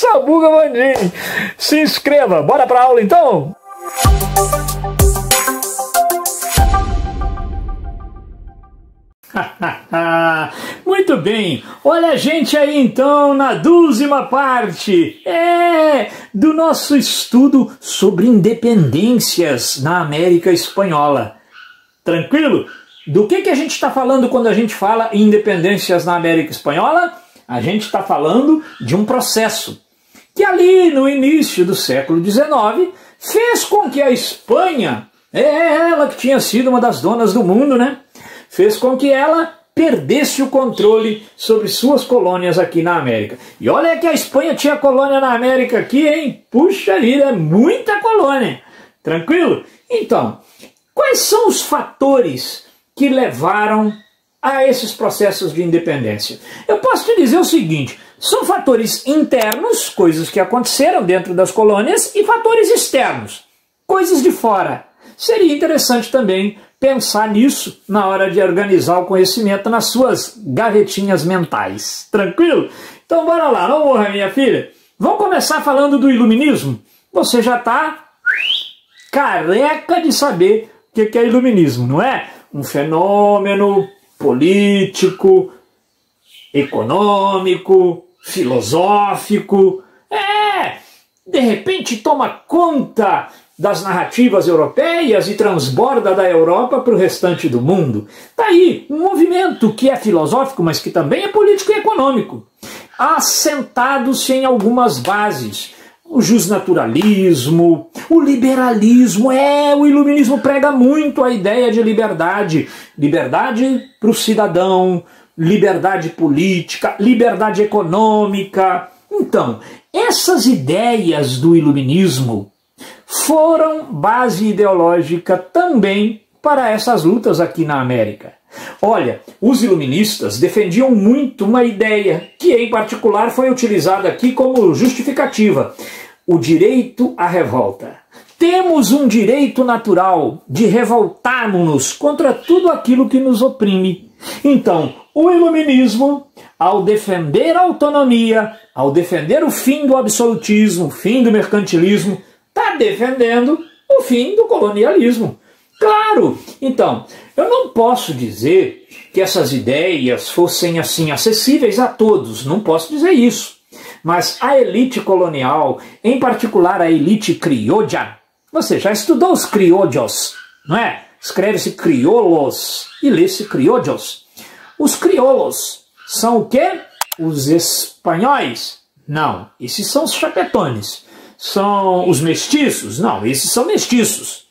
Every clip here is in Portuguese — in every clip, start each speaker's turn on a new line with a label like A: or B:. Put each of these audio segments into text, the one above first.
A: Sabuga Bandim. Se inscreva. Bora pra aula então? Muito bem, olha a gente aí então na 12ª parte do nosso estudo sobre independências na América Espanhola. Tranquilo? Do que a gente está falando quando a gente fala em independências na América Espanhola? A gente está falando de um processo que ali no início do século XIX fez com que a Espanha, ela que tinha sido uma das donas do mundo, né? Fez com que ela perdesse o controle sobre suas colônias aqui na América. E olha que a Espanha tinha colônia na América aqui, hein? Puxa vida, é muita colônia. Tranquilo? Então, quais são os fatores que levaram a esses processos de independência? Eu posso te dizer o seguinte, são fatores internos, coisas que aconteceram dentro das colônias, e fatores externos, coisas de fora. Seria interessante também pensar nisso na hora de organizar o conhecimento nas suas gavetinhas mentais. Tranquilo? Então bora lá, não morra minha filha. Vamos começar falando do iluminismo? Você já está careca de saber o que é iluminismo, não é? Um fenômeno político, econômico, filosófico. De repente toma conta das narrativas europeias e transborda da Europa para o restante do mundo. Está aí um movimento que é filosófico, mas que também é político e econômico, assentado-se em algumas bases. O justnaturalismo, o liberalismo, o iluminismo prega muito a ideia de liberdade. Liberdade para o cidadão, liberdade política, liberdade econômica. Então, essas ideias do iluminismo foram base ideológica também para essas lutas aqui na América. Olha, os iluministas defendiam muito uma ideia que em particular foi utilizada aqui como justificativa: o direito à revolta. Temos um direito natural de revoltarmos-nos contra tudo aquilo que nos oprime. Então, o iluminismo, ao defender a autonomia, ao defender o fim do absolutismo, o fim do mercantilismo, está defendendo o fim do colonialismo. Claro! Então, eu não posso dizer que essas ideias fossem assim acessíveis a todos, não posso dizer isso. Mas a elite colonial, em particular a elite criolla, você já estudou os criollos, não é? Escreve-se criollos e lê-se criollos. Os criollos são o quê? Os espanhóis? Não, esses são os chapetones. São os mestiços? Não, esses são mestiços.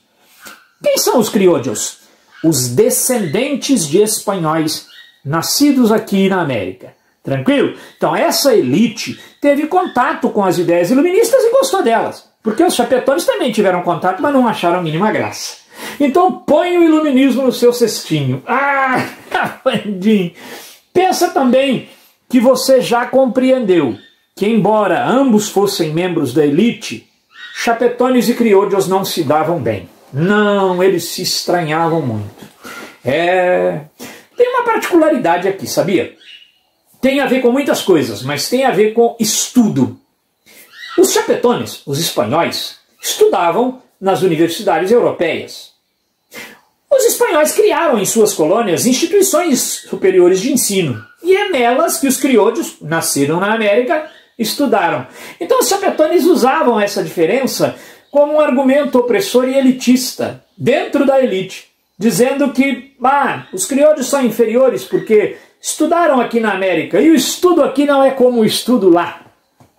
A: Quem são os criollos? Os descendentes de espanhóis nascidos aqui na América. Tranquilo? Então essa elite teve contato com as ideias iluministas e gostou delas. Porque os chapetones também tiveram contato, mas não acharam a mínima graça. Então põe o iluminismo no seu cestinho. Bandim! Pensa também que você já compreendeu que, embora ambos fossem membros da elite, chapetones e criollos não se davam bem. Não, eles se estranhavam muito. Tem uma particularidade aqui, sabia? Tem a ver com muitas coisas, mas tem a ver com estudo. Os chapetones, os espanhóis, estudavam nas universidades europeias. Os espanhóis criaram em suas colônias instituições superiores de ensino, e é nelas que os criollos, nascidos na América, estudaram. Então os chapetones usavam essa diferença como um argumento opressor e elitista dentro da elite, dizendo que os criollos são inferiores porque estudaram aqui na América e o estudo aqui não é como o estudo lá.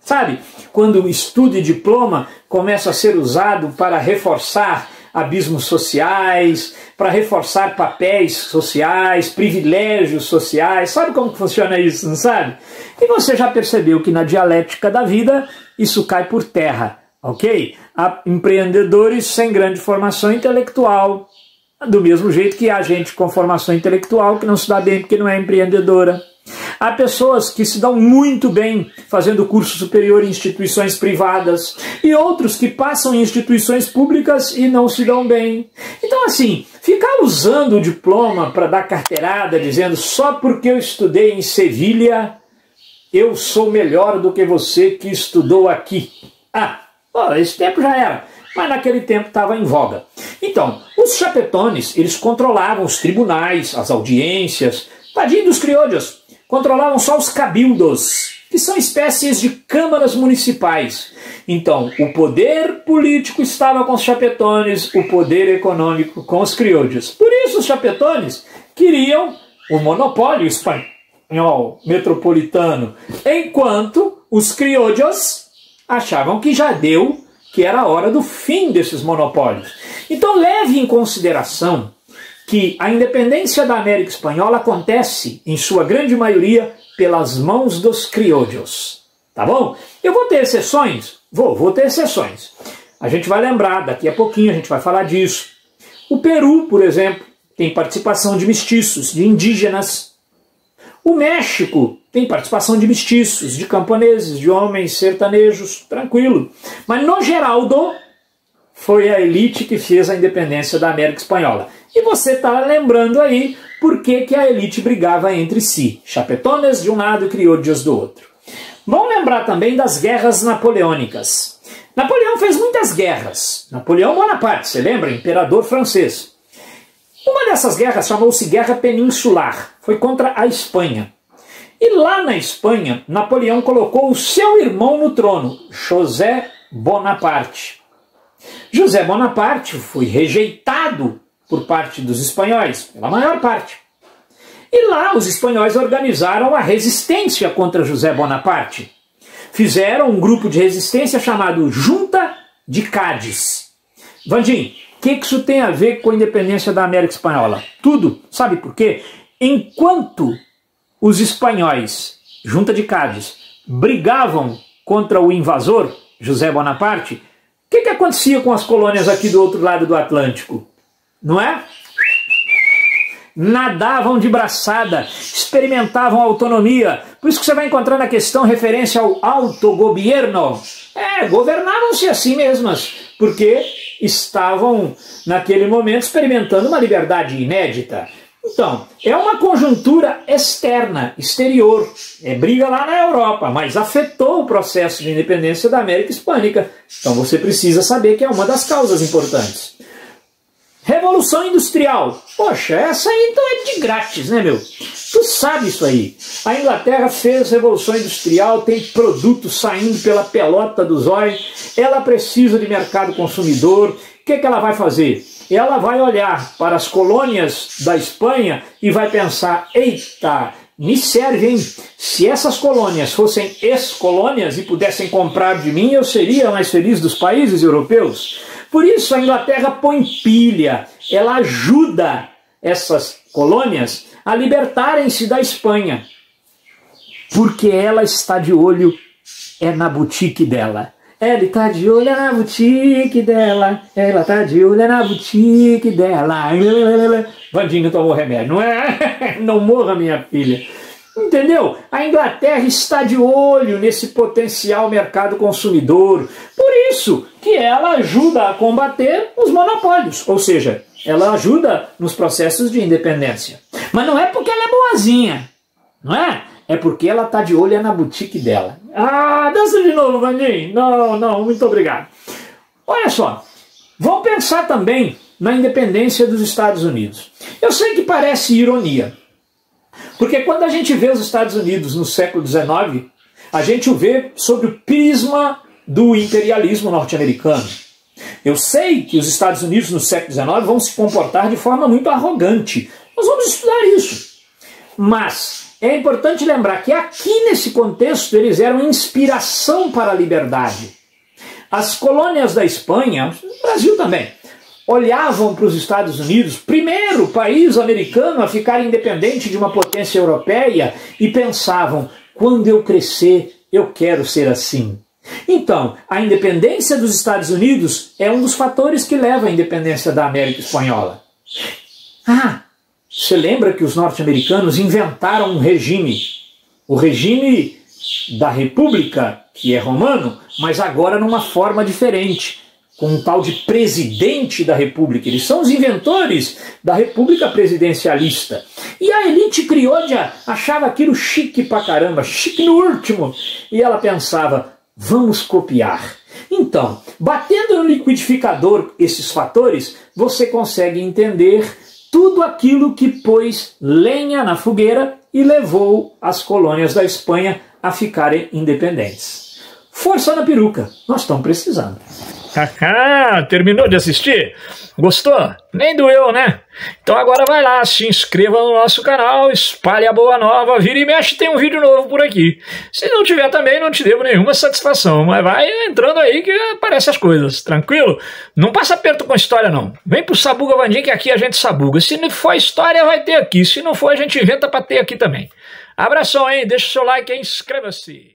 A: Sabe? Quando o estudo e diploma começa a ser usado para reforçar abismos sociais, para reforçar papéis sociais, privilégios sociais. Sabe como que funciona isso, não sabe? E você já percebeu que na dialética da vida isso cai por terra, ok? Há empreendedores sem grande formação intelectual, do mesmo jeito que há gente com formação intelectual que não se dá bem porque não é empreendedora. Há pessoas que se dão muito bem fazendo curso superior em instituições privadas e outros que passam em instituições públicas e não se dão bem. Então assim, ficar usando o diploma para dar carteirada dizendo só porque eu estudei em Sevilha eu sou melhor do que você que estudou aqui. Esse tempo já era, mas naquele tempo estava em voga. Então, os chapetones, eles controlavam os tribunais, as audiências, tadinho dos criollos, controlavam só os cabildos, que são espécies de câmaras municipais. Então, o poder político estava com os chapetones, o poder econômico com os criollos. Por isso, os chapetones queriam o monopólio espanhol metropolitano, enquanto os criollos achavam que já deu, que era a hora do fim desses monopólios. Então, leve em consideração que a independência da América Espanhola acontece, em sua grande maioria, pelas mãos dos criollos. Tá bom? Eu vou ter exceções? Vou ter exceções. A gente vai lembrar, daqui a pouquinho a gente vai falar disso. O Peru, por exemplo, tem participação de mestiços, de indígenas. O México tem participação de mestiços, de camponeses, de homens sertanejos, tranquilo. Mas, no geral, foi a elite que fez a independência da América Espanhola. E você está lembrando aí por que a elite brigava entre si. Chapetones de um lado e criollos do outro. Vamos lembrar também das guerras napoleônicas. Napoleão fez muitas guerras. Napoleão Bonaparte, você lembra? Imperador francês. Uma dessas guerras chamou-se Guerra Peninsular. Foi contra a Espanha. E lá na Espanha, Napoleão colocou o seu irmão no trono, José Bonaparte. José Bonaparte foi rejeitado por parte dos espanhóis, pela maior parte. E lá os espanhóis organizaram a resistência contra José Bonaparte. Fizeram um grupo de resistência chamado Junta de Cádiz. Vandim, o que isso tem a ver com a independência da América Espanhola? Tudo. Sabe por quê? Enquanto os espanhóis, Junta de Cádiz, brigavam contra o invasor, José Bonaparte, o que acontecia com as colônias aqui do outro lado do Atlântico? Não é? Nadavam de braçada, experimentavam autonomia. Por isso que você vai encontrar na questão referência ao autogoverno. Governavam-se a si mesmas, porque estavam, naquele momento, experimentando uma liberdade inédita. Então, é uma conjuntura externa, exterior. É briga lá na Europa, mas afetou o processo de independência da América Hispânica. Então você precisa saber que é uma das causas importantes. Revolução Industrial. Poxa, essa aí então é de grátis, né, meu? Tu sabe isso aí. A Inglaterra fez Revolução Industrial, tem produtos saindo pela pelota dos olhos. Ela precisa de mercado consumidor. O que ela vai fazer? Ela vai olhar para as colônias da Espanha e vai pensar, eita, me serve, hein? Se essas colônias fossem ex-colônias e pudessem comprar de mim, eu seria mais feliz dos países europeus. Por isso a Inglaterra põe pilha, ela ajuda essas colônias a libertarem-se da Espanha, porque ela está de olho na boutique dela. Ela está de olho na boutique dela, ela está de olho na boutique dela. Vandinho tomou remédio, não é? Não morra, minha filha. Entendeu? A Inglaterra está de olho nesse potencial mercado consumidor. Por isso que ela ajuda a combater os monopólios. Ou seja, ela ajuda nos processos de independência. Mas não é porque ela é boazinha, não é? É porque ela está de olho na boutique dela. Dança de novo, Vandinho. Não, muito obrigado. Olha só, vamos pensar também na independência dos Estados Unidos. Eu sei que parece ironia, porque quando a gente vê os Estados Unidos no século XIX, a gente o vê sob o prisma do imperialismo norte-americano. Eu sei que os Estados Unidos no século XIX vão se comportar de forma muito arrogante. Nós vamos estudar isso. Mas é importante lembrar que aqui nesse contexto eles eram inspiração para a liberdade. As colônias da Espanha, o Brasil também, olhavam para os Estados Unidos, primeiro país americano a ficar independente de uma potência europeia, e pensavam, quando eu crescer, eu quero ser assim. Então, a independência dos Estados Unidos é um dos fatores que leva à independência da América Espanhola. Você lembra que os norte-americanos inventaram um regime, o regime da República, que é romano, mas agora numa forma diferente. com um tal de presidente da República. Eles são os inventores da República Presidencialista. E a elite criouda achava aquilo chique pra caramba, chique no último. E ela pensava, vamos copiar. Então, batendo no liquidificador esses fatores, você consegue entender tudo aquilo que pôs lenha na fogueira e levou as colônias da Espanha a ficarem independentes. Força na peruca, nós estamos precisando.
B: Terminou de assistir? Gostou? Nem doeu, né? Então agora vai lá, se inscreva no nosso canal, espalhe a boa nova, vira e mexe, tem um vídeo novo por aqui. Se não tiver também, não te devo nenhuma satisfação, mas vai entrando aí que aparecem as coisas, tranquilo? Não passa aperto com história não. Vem pro Sabuga Vandim que aqui a gente sabuga. Se não for história, vai ter aqui. Se não for, a gente inventa pra ter aqui também. Abração, hein? Deixa o seu like aí, inscreva-se.